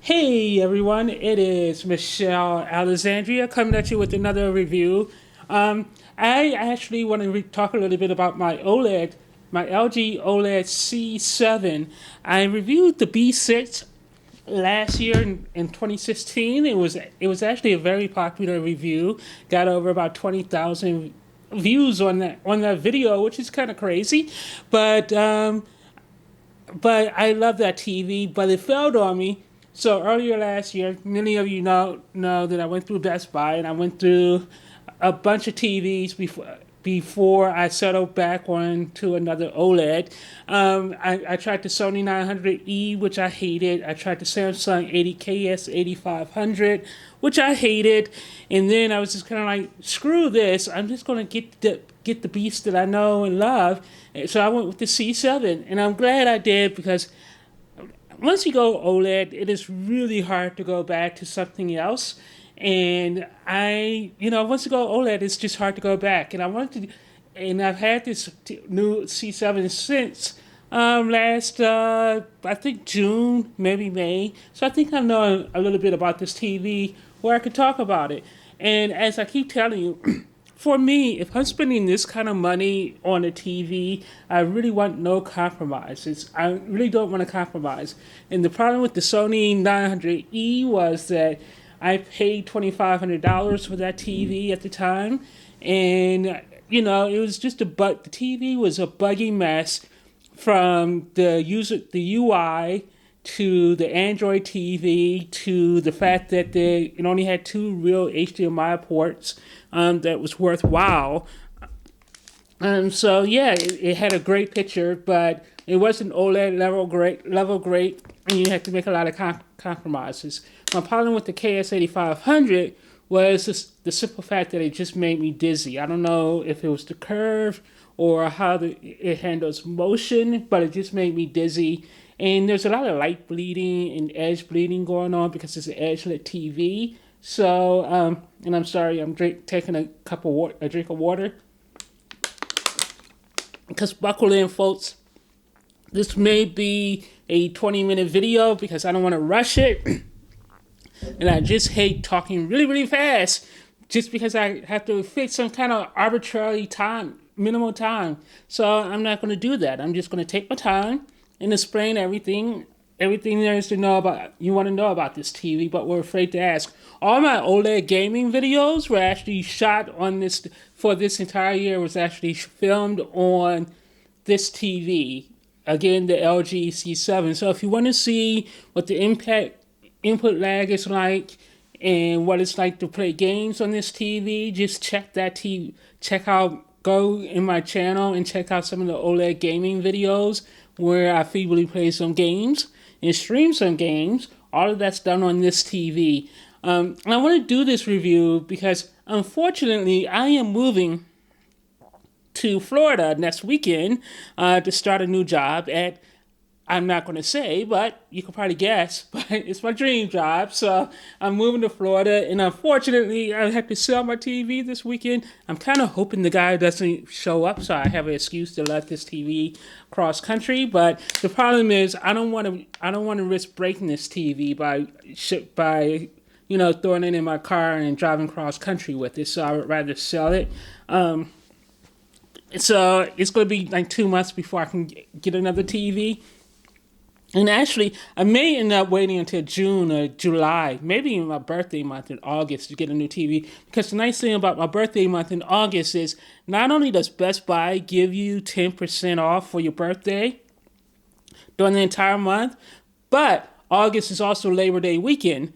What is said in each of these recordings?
Hey everyone, it is Michelle Alexandria coming at you with another review. I actually want to talk a little bit about my OLED, my LG OLED C7. I reviewed the B6 last year in 2016. It was actually a very popular review. Got over about 20,000 views on that video, which is kind of crazy, but but I love that TV, but it failed on me. So earlier last year, many of you know that I went through Best Buy and I went through a bunch of TVs before I settled back on to another OLED. I tried the Sony 900E, which I hated. I tried the Samsung 80KS 8500, which I hated. And then I was just kind of like, screw this. I'm just going to get the beast that I know and love. So I went with the C7, and I'm glad I did because once you go OLED, it is really hard to go back to something else. And once you go OLED, it's just hard to go back. And I've had this new C7 since last, I think June, maybe May. So I think I know a little bit about this TV where I could talk about it. And as I keep telling you, for me, if I'm spending this kind of money on a TV, I really want no compromises. I really don't want to compromise. And the problem with the Sony 900E was that I paid $2,500 for that TV at the time, and it was just the TV was a buggy mess from the UI to the Android TV to the fact that it only had two real HDMI ports that was worthwhile. So yeah, it had a great picture, but it wasn't OLED level great, and you had to make a lot of compromises. My problem with the KS8500 was the simple fact that it just made me dizzy. I don't know if it was the curve or how it handles motion, but it just made me dizzy. And there's a lot of light bleeding and edge bleeding going on because it's an edge-lit TV. So, and I'm sorry, I'm taking a drink of water. Because buckle in, folks. This may be a 20-minute video because I don't want to rush it. And I just hate talking really, really fast just because I have to fit some kind of arbitrary time, minimal time. So I'm not going to do that. I'm just going to take my time and explain everything there is to know about. You want to know about this TV, but we're afraid to ask. All my OLED gaming videos were actually shot on this for this entire year. Was actually filmed on this TV. Again, the LG C7. So if you want to see what the input lag is like and what it's like to play games on this TV, just check that TV. Go in my channel and check out some of the OLED gaming videos where I feebly play some games and stream some games. All of that's done on this TV. And I want to do this review because unfortunately I am moving to Florida next weekend to start a new job at, I'm not going to say, but you can probably guess, but it's my dream job. So I'm moving to Florida, and unfortunately, I have to sell my TV this weekend. I'm kind of hoping the guy doesn't show up, so I have an excuse to let this TV cross country. But the problem is, I don't want to risk breaking this TV by throwing it in my car and driving cross country with it. So I would rather sell it. So it's going to be like 2 months before I can get another TV. And actually, I may end up waiting until June or July, maybe even my birthday month in August to get a new TV. Because the nice thing about my birthday month in August is not only does Best Buy give you 10% off for your birthday during the entire month, but August is also Labor Day weekend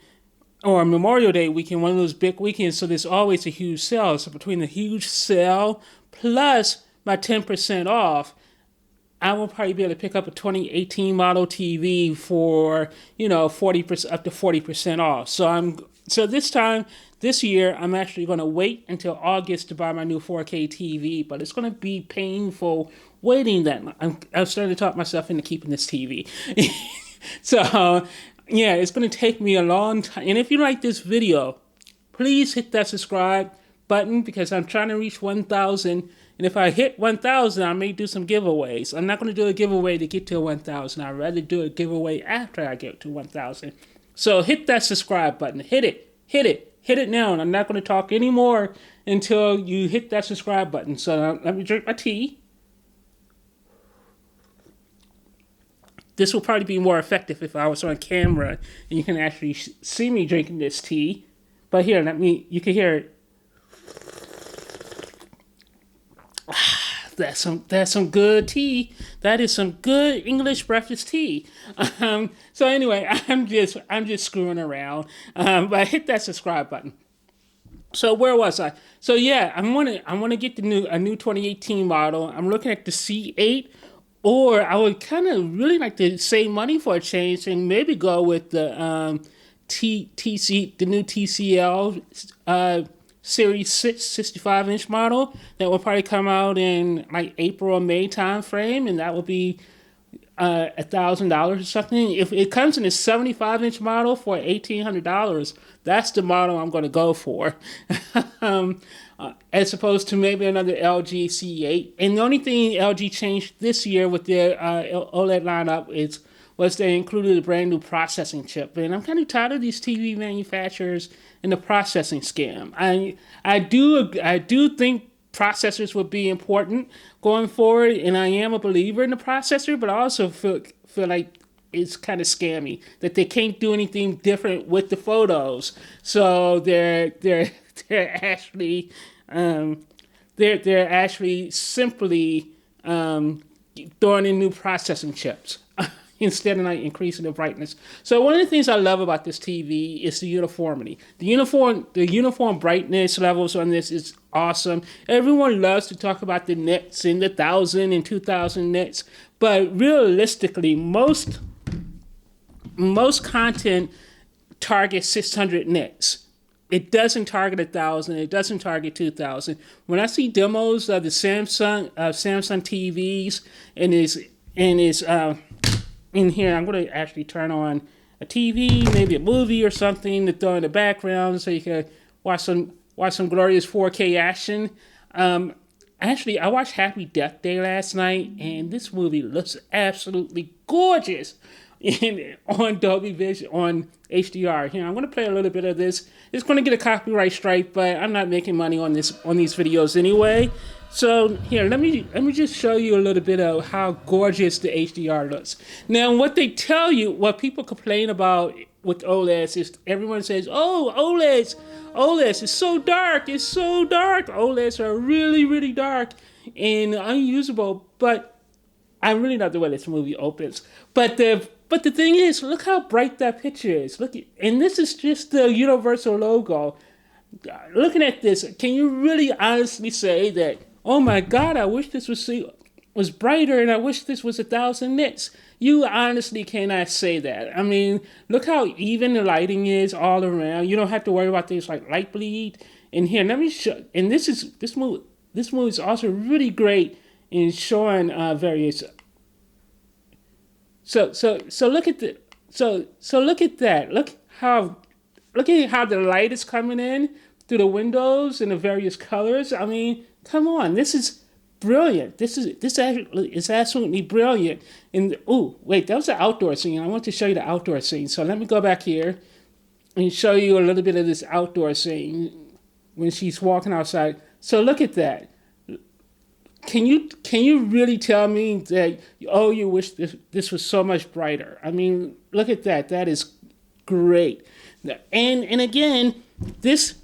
or Memorial Day weekend, one of those big weekends. So there's always a huge sale. So between the huge sale plus my 10% off, I will probably be able to pick up a 2018 model TV for 40% up to 40% off. So this year I'm actually going to wait until August to buy my new 4K TV, but it's going to be painful waiting that. I'm starting to talk myself into keeping this TV. So yeah, it's going to take me a long time. And if you like this video, please hit that subscribe button because I'm trying to reach 1,000. And if I hit 1,000, I may do some giveaways. I'm not going to do a giveaway to get to 1,000. I'd rather do a giveaway after I get to 1,000. So hit that subscribe button. Hit it. Hit it. Hit it now. And I'm not going to talk anymore until you hit that subscribe button. So let me drink my tea. This will probably be more effective if I was on camera and you can actually see me drinking this tea. But here, you can hear it. That's some good tea. That is some good English breakfast tea. So anyway, I'm just screwing around. But hit that subscribe button. So where was I? So yeah, I want to get a new 2018 model. I'm looking at the C8, or I would kind of really like to save money for a change and maybe go with the the new TCL Series 6 65-inch model that will probably come out in like April or May time frame, and that will be $1,000 or something. If it comes in a 75-inch model for $1,800, that's the model I'm going to go for, as opposed to maybe another LG C8. And the only thing LG changed this year with their OLED lineup was they included a brand new processing chip. And I'm kind of tired of these TV manufacturers and the processing scam. I do think processors will be important going forward, and I am a believer in the processor, but I also feel like it's kind of scammy that they can't do anything different with the photos. So they're actually they're actually simply throwing in new processing chips instead of like increasing the brightness. So one of the things I love about this TV is the uniformity. The uniform brightness levels on this is awesome. Everyone loves to talk about the nits and the 1,000 and 2,000 nits, but realistically, most content targets 600 nits. It doesn't target 1,000. It doesn't target 2,000. When I see demos of the Samsung TVs and is in here, I'm going to actually turn on a TV, maybe a movie or something to throw in the background so you can watch some glorious 4K action. Actually, I watched Happy Death Day last night, and this movie looks absolutely gorgeous on Dolby Vision, on HDR. Here, I'm going to play a little bit of this. It's going to get a copyright strike, but I'm not making money on these videos anyway. So here, let me just show you a little bit of how gorgeous the HDR looks. Now, what people complain about with OLEDs is everyone says, "Oh, OLEDs is so dark. It's so dark. OLEDs are really, really dark and unusable." But I really love the way this movie opens. But the thing is, look how bright that picture is. And this is just the Universal logo. Looking at this, can you really honestly say that, oh my God, I wish this was brighter and I wish this was 1,000 nits? You honestly cannot say that. I mean, look how even the lighting is all around. You don't have to worry about things like light bleed. And here, let me show. And this movie is also really great in showing various. So look at look at that. Look at how the light is coming in through the windows in the various colors. I mean, come on, this is brilliant. This is absolutely brilliant. And oh, wait, that was the outdoor scene. I want to show you the outdoor scene. So let me go back here and show you a little bit of this outdoor scene when she's walking outside. So look at that. Can you really tell me that, oh, you wish this was so much brighter? I mean, look at that. That is great. And again, this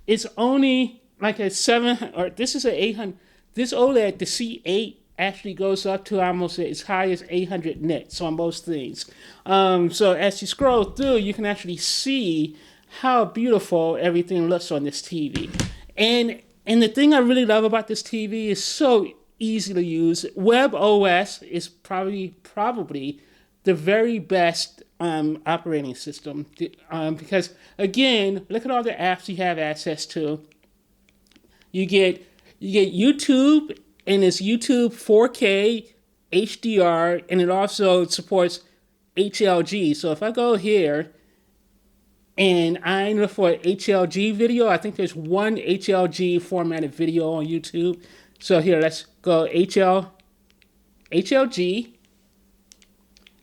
is only like a 7, or this is a 800. This OLED, the C8, actually goes up to almost as high as 800 nits on most things. So as you scroll through, you can actually see how beautiful everything looks on this TV. And the thing I really love about this TV is so easy to use. WebOS is probably the very best operating system because, again, look at all the apps you have access to. You get YouTube, and it's YouTube 4K HDR, and it also supports HLG. So if I go here and I look for HLG video, I think there's one HLG formatted video on YouTube. So here, let's go HLG,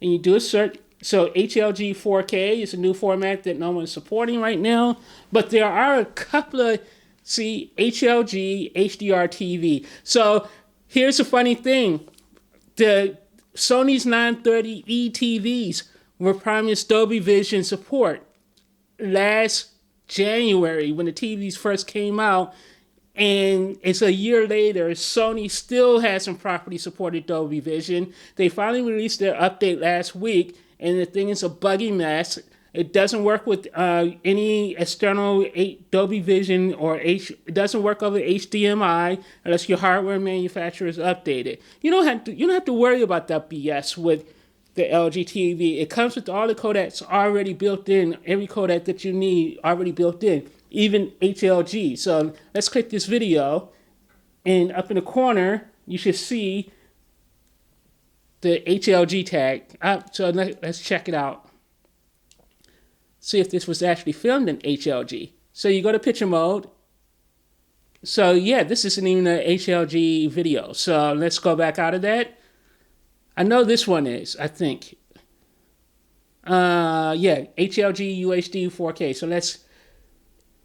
and you do a search So HLG 4K is a new format that no one's supporting right now, but there are a couple of HLG HDR TV. So here's a funny thing: the Sony's 930E TVs were promised Dolby Vision support last January when the TVs first came out, and it's a year later. Sony still hasn't properly supported Dolby Vision. They finally released their update last week, and the thing is a buggy mess. It doesn't work with any external Dolby Vision, or it doesn't work over HDMI unless your hardware manufacturer is updated. You don't have to worry about that BS with the LG TV. It comes with all the codecs already built in, every codec that you need already built in, even HLG. So let's click this video, and up in the corner you should see the HLG tag. So let's check it out. See if this was actually filmed in HLG. So you go to picture mode. So yeah, this isn't even an HLG video. So let's go back out of that. I know this one is, I think. Yeah, HLG UHD 4K. So let's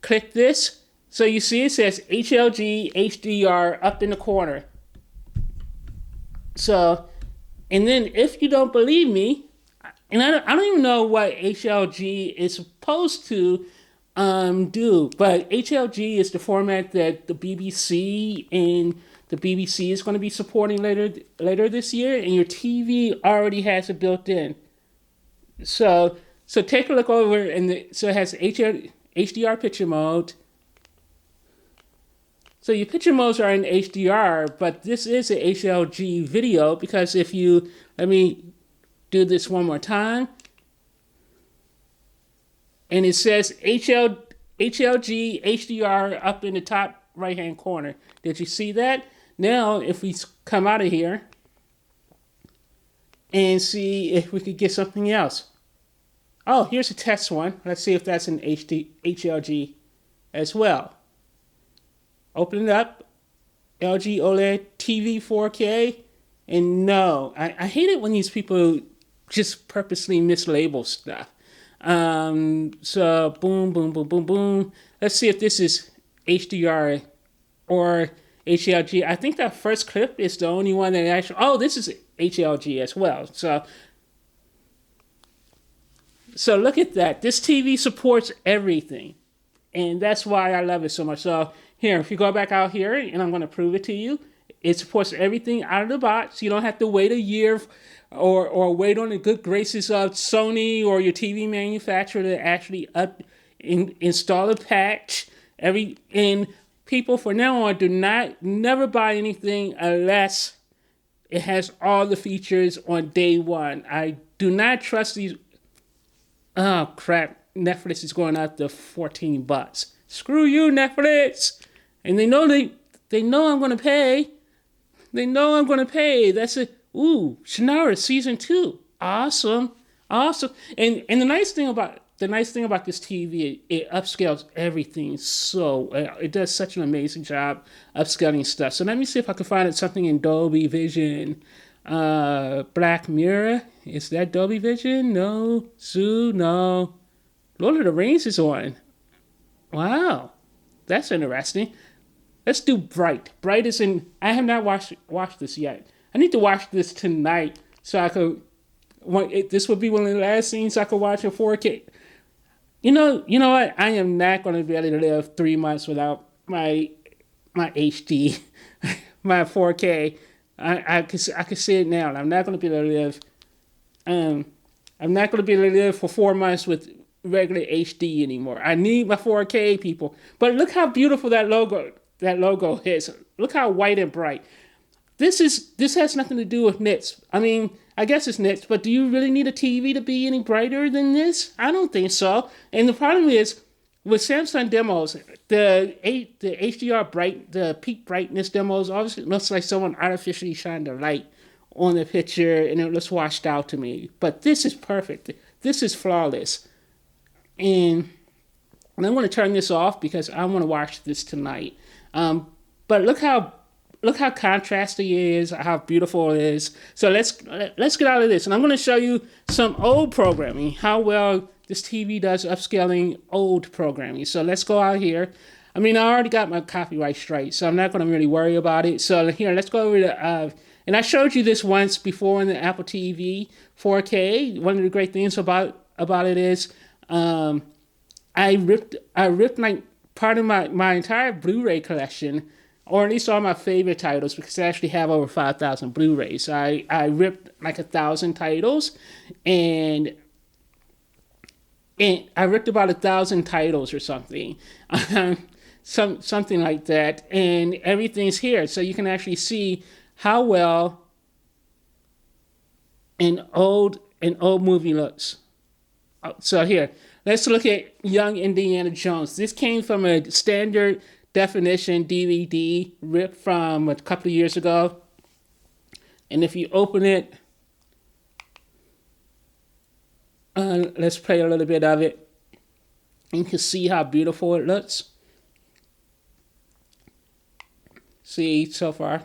click this. So you see it says HLG HDR up in the corner. So, and then if you don't believe me, and I don't even know what HLG is supposed to do, but HLG is the format that the BBC is going to be supporting later this year, and your TV already has it built in. So take a look over, and so it has HDR picture mode. So your picture modes are in HDR, but this is a HLG video, because if you, let me do this one more time, and it says HLG HDR up in the top right hand corner. Did you see that? Now if we come out of here and see if we could get something else. Oh, here's a test one. Let's see if that's in HLG as well. Open it up, LG OLED TV 4K, and no, I hate it when these people just purposely mislabel stuff. So boom, boom, boom, boom, boom. Let's see if this is HDR or HLG. I think that first clip is the only one that actually, oh, this is HLG as well. So look at that. This TV supports everything, and that's why I love it so much. So here, if you go back out here, and I'm going to prove it to you, it supports everything out of the box. You don't have to wait a year or wait on the good graces of Sony or your TV manufacturer to actually install a patch. And people, from now on, never buy anything unless it has all the features on day one. I do not trust these. Oh crap! Netflix is going out to $14. Screw you, Netflix! And they know I'm gonna pay. They know I'm gonna pay. That's it. Ooh, Shannara season 2. Awesome. And the nice thing about this TV, it upscales everything. So it does such an amazing job upscaling stuff. So let me see if I can find something in Dolby Vision. Black Mirror, is that Dolby Vision? No. Zoo, no. Lord of the Rings is on. Wow, that's interesting. Let's do Bright. Bright is in. I have not watched this yet. I need to watch this tonight so I could. This would be one of the last scenes I could watch in 4K. You know what? I am not going to be able to live 3 months without my HD, my 4K. I can see it now. I'm not going to be able to live. I'm not going to be able to live for 4 months with regular HD anymore. I need my 4K, people. But look how beautiful that logo is. Look how white and bright. This has nothing to do with nits. I mean, I guess it's nits, but do you really need a TV to be any brighter than this? I don't think so. And the problem is, with Samsung demos, the HDR the peak brightness demos, obviously it looks like someone artificially shined a light on the picture and it looks washed out to me. But this is perfect. This is flawless. And I'm going to turn this off because I want to watch this tonight. But look how look how contrasty it is, how beautiful it is. So let's get out of this, and I'm going to show you some old programming, how well this TV does upscaling old programming. So let's go out here. I mean, I already got my copyright straight, so I'm not going to really worry about it. So here, let's go over to, and I showed you this once before in the Apple TV 4K. One of the great things about it is I ripped like part of my entire Blu-ray collection, or at least all my favorite titles, because I actually have over 5,000 Blu-rays. So I ripped like 1,000 titles, and I ripped about 1,000 titles or something. Something like that, and everything's here, so you can actually see how well an old movie looks. So here, let's look at Young Indiana Jones. This came from a standard definition DVD ripped from a couple of years ago, and if you open it, let's play a little bit of it. You can see how beautiful it looks. See so far.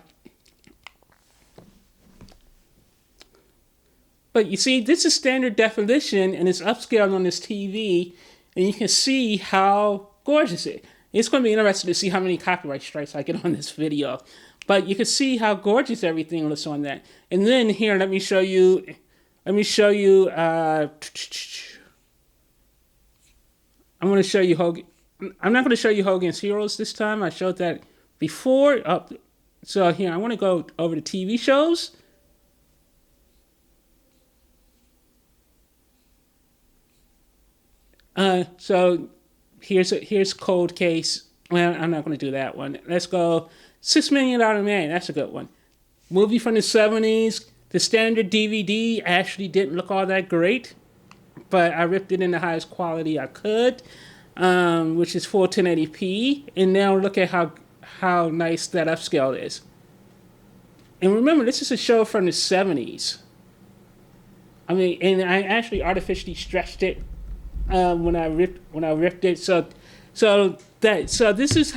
But you see, this is standard definition, and it's upscaled on this TV, and you can see how gorgeous it is. It's going to be interesting to see how many copyright strikes I get on this video. But you can see how gorgeous everything looks on that. And then here, let me show you. I'm going to show you Hogan. I'm not going to show you Hogan's Heroes this time. I showed that before. So here, I want to go over to TV shows. So here's Cold Case. Well, I'm not going to do that one. Let's go $6 Million Man. That's a good one. Movie from the 70s. The standard DVD actually didn't look all that great, but I ripped it in the highest quality I could, which is full 1080p. And now look at how nice that upscale is. And remember, this is a show from the 70s. I mean, and I actually artificially stretched it when I ripped it. So this is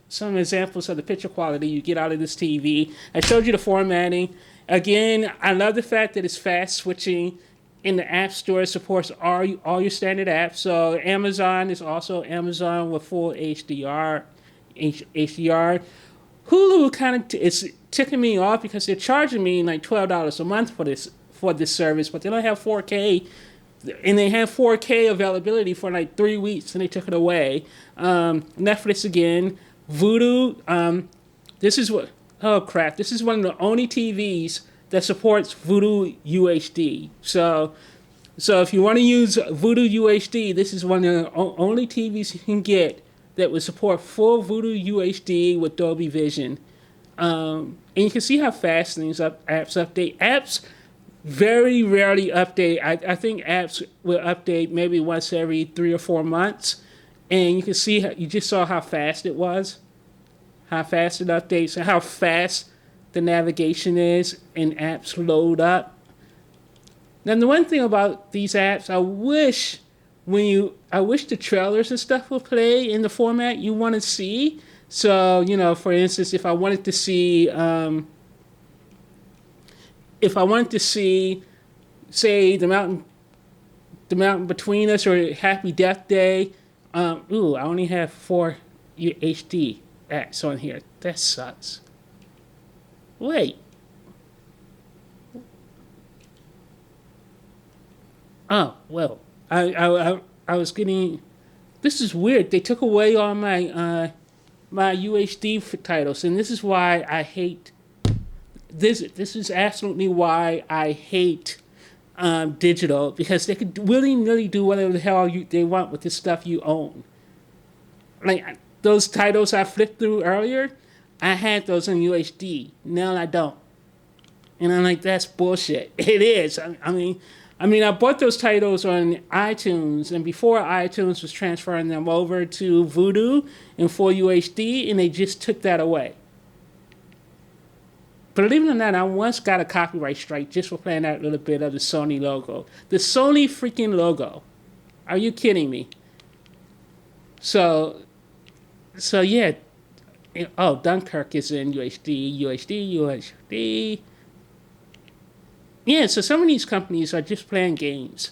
some examples of the picture quality you get out of this TV. I showed you the formatting. Again, I love the fact that it's fast switching in the App Store. It supports all your standard apps. So Amazon is also Amazon with full HDR. Hulu kind of is ticking me off because they're charging me like $12 a month for this service, but they don't have 4K, and they have 4K availability for like 3 weeks, and they took it away. Netflix again, Vudu. This is what. Oh crap! This is one of the only TVs that supports Vudu UHD. So if you want to use Vudu UHD, this is one of the only TVs you can get that would support full Vudu UHD with Dolby Vision. And you can see how fast apps update. Apps very rarely update. I think apps will update maybe once every 3 or 4 months. And you can see, you just saw how fast it was. How fast it updates and how fast the navigation is and apps load up. Now, the one thing about these apps, I wish the trailers and stuff would play in the format you want to see. So, for instance, if I wanted to see, say, the mountain between us or Happy Death Day. I only have 4 HD apps on here. That sucks. Wait. Oh well, I was getting. This is weird. They took away all my my UHD titles, and this is why I hate. This is absolutely why I hate digital, because they could willy-nilly do whatever the hell they want with the stuff you own. Like those titles I flipped through earlier, I had those in UHD. Now I don't. And I'm like, that's bullshit. It is. I mean, I bought those titles on iTunes, and before iTunes was transferring them over to Vudu in full UHD, and they just took that away. Believe it or not, I once got a copyright strike just for playing that little bit of the Sony logo. The Sony freaking logo. Are you kidding me? So yeah, Oh, Dunkirk is in UHD. Yeah, so some of these companies are just playing games.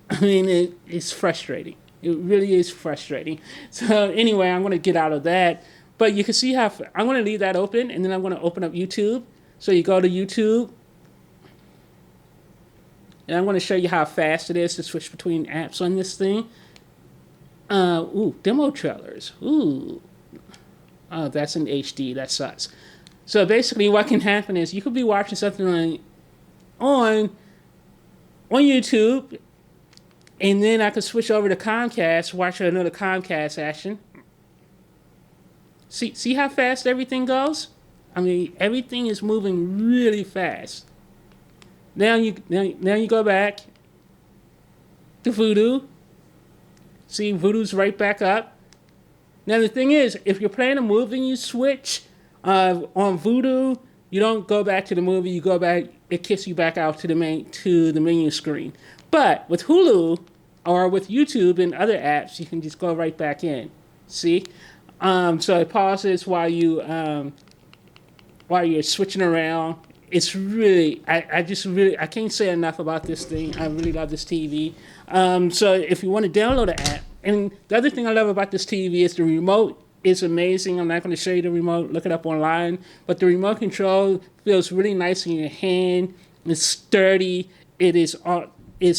I mean, it's frustrating. It really is frustrating. So anyway, I'm going to get out of that. But you can see how I'm going to leave that open, and then I'm going to open up YouTube. So you go to YouTube, and I'm going to show you how fast it is to switch between apps on this thing. Demo trailers. Oh, that's in HD. That sucks. So basically, what can happen is you could be watching something on YouTube, and then I could switch over to Comcast, watch another Comcast action. See how fast everything goes? I mean, everything is moving really fast. Now you go back to Voodoo. See, Voodoo's right back up. Now the thing is, if you're playing a movie and you switch on Voodoo, you don't go back to the movie. You go back. It kicks you back out to the menu screen. But with Hulu or with YouTube and other apps, you can just go right back in. See, so it pauses while you're switching around. It's really, I can't say enough about this thing. I really love this TV. So if you want to download the app, and the other thing I love about this TV is the remote is amazing. I'm not going to show you the remote. Look it up online. But the remote control feels really nice in your hand. It's sturdy. It's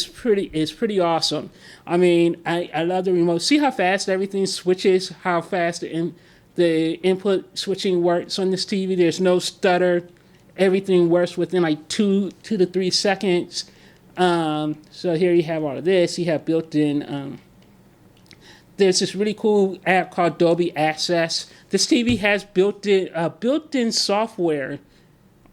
pretty awesome. I mean, I love the remote. See how fast everything switches, how fast the input switching works on this TV. There's no stutter. Everything works within like 2 to 3 seconds. So here you have all of this. You have built-in. There's this really cool app called Dolby Access. This TV has built-in software,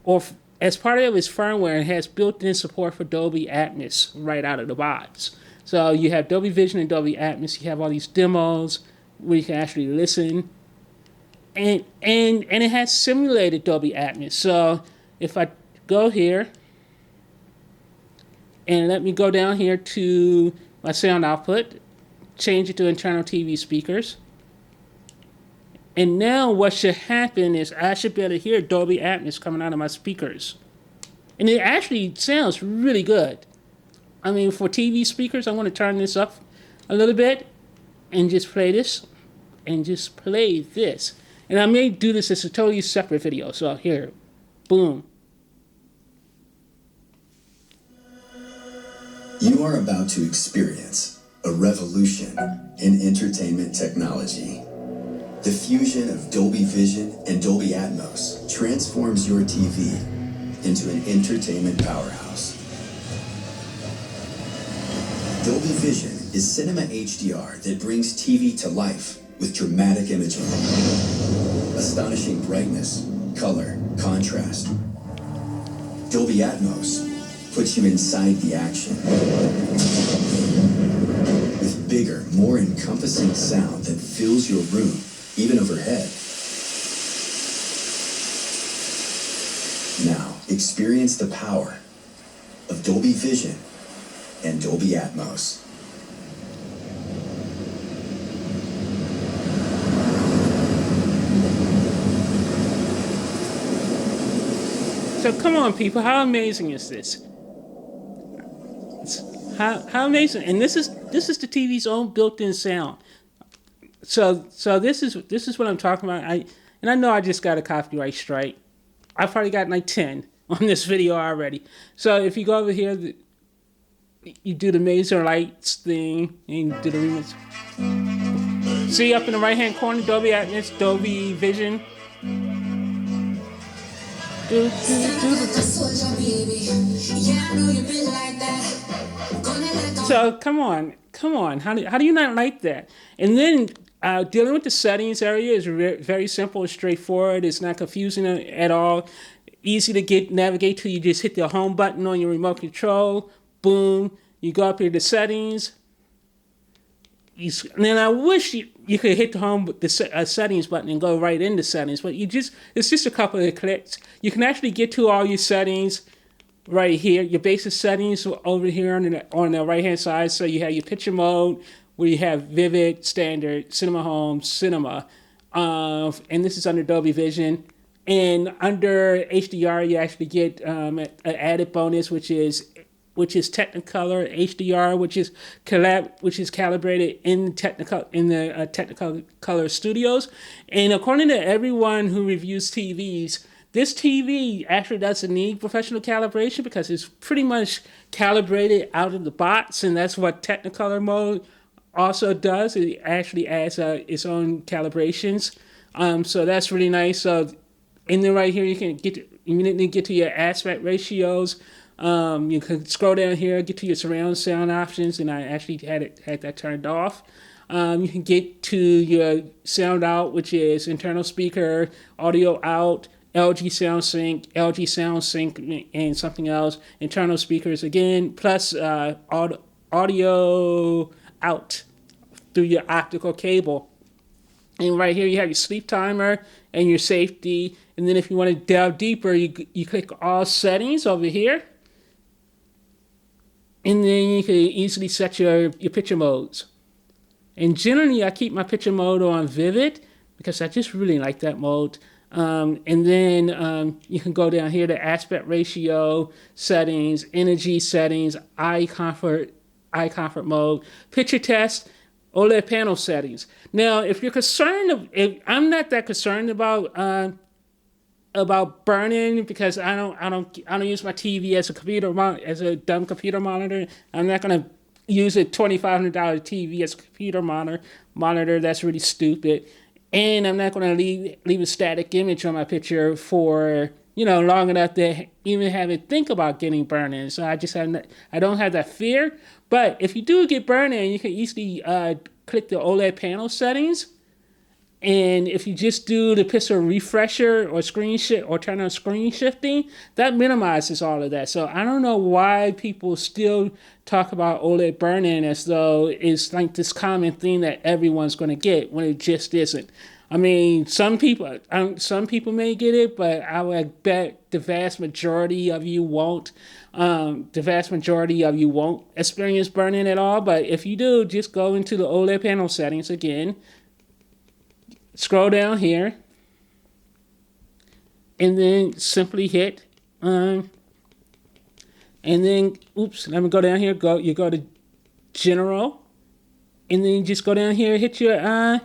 or as part of its firmware, it has built-in support for Dolby Atmos right out of the box. So you have Dolby Vision and Dolby Atmos. You have all these demos where you can actually listen, and it has simulated Dolby Atmos. So if I go here and let me go down here to my sound output, change it to internal TV speakers. And now what should happen is I should be able to hear Dolby Atmos coming out of my speakers. And it actually sounds really good. I mean, for TV speakers, I'm going to turn this up a little bit and just play this. And just play this. And I may do this as a totally separate video. So here, boom. You are about to experience a revolution in entertainment technology. The fusion of Dolby Vision and Dolby Atmos transforms your TV into an entertainment powerhouse. Dolby Vision is cinema HDR that brings TV to life with dramatic imaging, astonishing brightness, color, contrast. Dolby Atmos puts you inside the action with bigger, more encompassing sound that fills your room, even overhead. Now, experience the power of Dolby Vision and Dolby Atmos. So come on, people, how amazing is this? How amazing! And this is the TV's own built-in sound. So this is what I'm talking about. I know I just got a copyright strike. I probably got like 10 on this video already. So if you go over here, you do the Mazer Lights thing, and you do the remix. See up in the right-hand corner, Dolby Atmos, Dolby Vision. So come on. How do you not like that? And then dealing with the settings area is very simple, straightforward. It's not confusing at all. Easy to navigate to. You just hit the home button on your remote control. Boom. You go up here to settings. And then I wish you could hit the settings button and go right into settings, but it's just a couple of clicks. You can actually get to all your settings right here, your basic settings over here on the right hand side. So you have your picture mode where you have vivid, standard, cinema home, cinema. and this is under Dolby Vision. And under HDR, you actually get an added bonus, which is Technicolor HDR, which is calibrated in Technicolor Studios. And according to everyone who reviews TVs, this TV actually doesn't need professional calibration because it's pretty much calibrated out of the box, and that's what Technicolor mode also does. It actually adds its own calibrations. So that's really nice. So and then right here, you can immediately get to your aspect ratios. You can scroll down here, get to your surround sound options, and I actually had that turned off. You can get to your sound out, which is internal speaker, audio out, LG sound sync, and something else. Internal speakers again, plus audio out through your optical cable. And right here you have your sleep timer and your safety. And then if you want to delve deeper, you click all settings over here. And then you can easily set your picture modes. And generally I keep my picture mode on vivid because I just really like that mode. And then you can go down here to aspect ratio settings, energy settings, eye comfort mode, picture test, OLED panel settings. Now, if you're concerned, I'm not that concerned about burning because I don't use my TV as a dumb computer monitor. I'm not gonna use a $2,500 TV as a computer monitor. That's really stupid. And I'm not gonna leave a static image on my picture for long enough to even have it think about getting burning. So I don't have that fear. But if you do get burning, you can easily click the OLED panel settings. And if you just do the pixel refresher or screen shift or turn on screen shifting, that minimizes all of that. So I don't know why people still talk about OLED burn-in as though it's like this common thing that everyone's going to get when it just isn't. I mean, some people may get it, but I would bet the vast majority of you won't. The vast majority of you won't experience burn-in at all. But if you do, just go into the OLED panel settings again. Scroll down here, and then simply hit, and then, let me go down here, you go to General, and then you just go down here, hit your,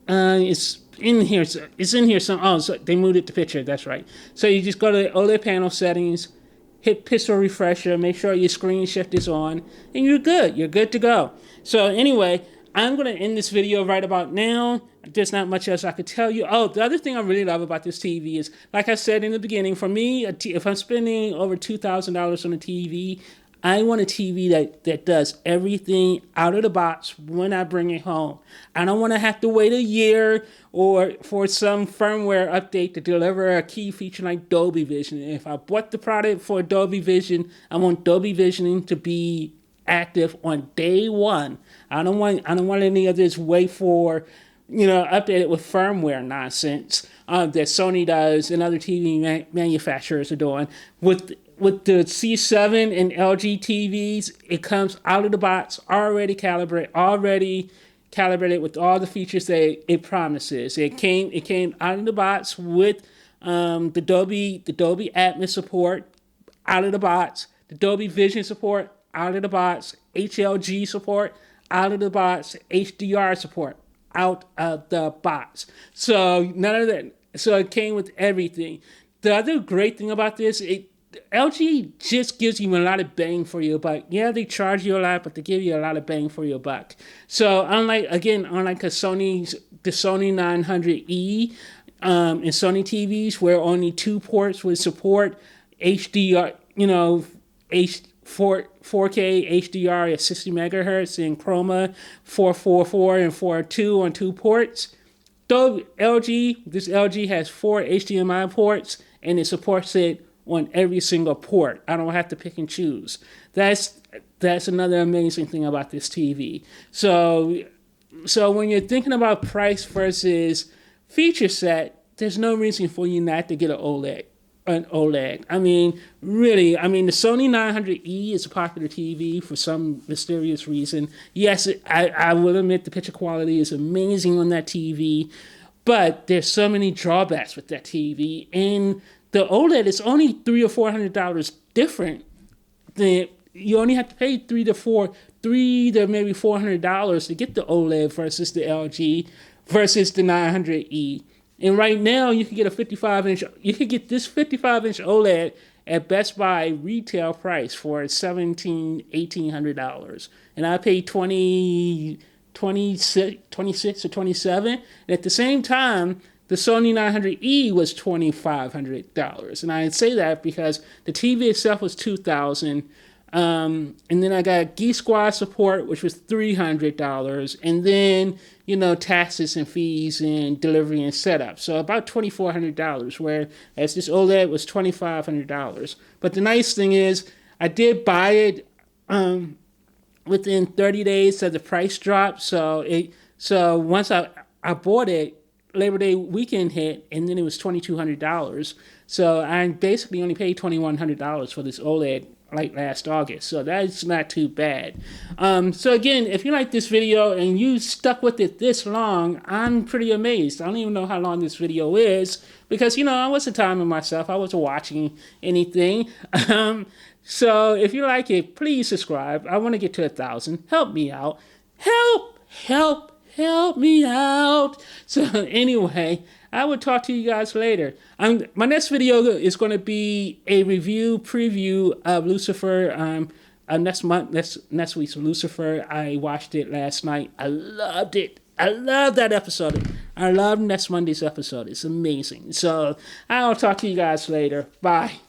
it's in here, so they moved it to picture, that's right. So you just go to OLED panel settings, hit pixel refresher, make sure your screen shift is on, and you're good to go. So anyway, I'm going to end this video right about now. There's not much else I could tell you. Oh, the other thing I really love about this TV is, like I said in the beginning, for me, if I'm spending over $2,000 on a TV, I want a TV that does everything out of the box when I bring it home. I don't want to have to wait a year or for some firmware update to deliver a key feature like Dolby Vision. And if I bought the product for Dolby Vision, I want Dolby Vision to be active on day one. I don't want any of this wait for updated with firmware nonsense that Sony does and other TV manufacturers are doing. With the C7 and LG TVs, it comes out of the box already calibrated with all the features that it promises. It came out of the box with the Dolby Atmos support out of the box, the Dolby Vision support out of the box, HLG support out of the box, HDR support out of the box. So none of that. So it came with everything. The other great thing about this, LG just gives you a lot of bang for your buck. Yeah, they charge you a lot, but they give you a lot of bang for your buck. So unlike the Sony 900E and Sony TVs, where only 2 ports would support HDR, 4K HDR at 60 megahertz and Chroma 444 and 42 on 2 ports. Though this LG has 4 HDMI ports and it supports it on every single port. I don't have to pick and choose. That's another amazing thing about this TV. So when you're thinking about price versus feature set, there's no reason for you not to get an OLED. an OLED. I mean, really, I mean, the Sony 900E is a popular TV for some mysterious reason. Yes, I will admit the picture quality is amazing on that TV, but there's so many drawbacks with that TV. And the OLED is only $300 or $400 different. You only have to pay $300 to maybe $400 to get the OLED versus the LG versus the 900E. And right now, you can get a 55-inch. You can get this 55-inch OLED at Best Buy retail price for $1,800. And I paid 26 or 27. And at the same time, the Sony 900E was $2,500. And I say that because the TV itself was $2,000. And then I got Geek Squad support, which was $300, and then taxes and fees and delivery and setup, so about $2,400. Whereas this OLED was $2,500. But the nice thing is, I did buy it within 30 days of the price drop. So once I bought it, Labor Day weekend hit, and then it was $2,200. So I basically only paid $2,100 for this OLED like last August. So that's not too bad. So again, if you like this video and you stuck with it this long, I'm pretty amazed. I don't even know how long this video is because, I wasn't timing myself. I wasn't watching anything. So if you like it, please subscribe. I want to get to 1,000. Help me out. Help me out. So anyway, I will talk to you guys later. My next video is going to be a preview of Lucifer. Next week's Lucifer. I watched it last night. I loved it. I love that episode. I love next Monday's episode. It's amazing. So I'll talk to you guys later. Bye.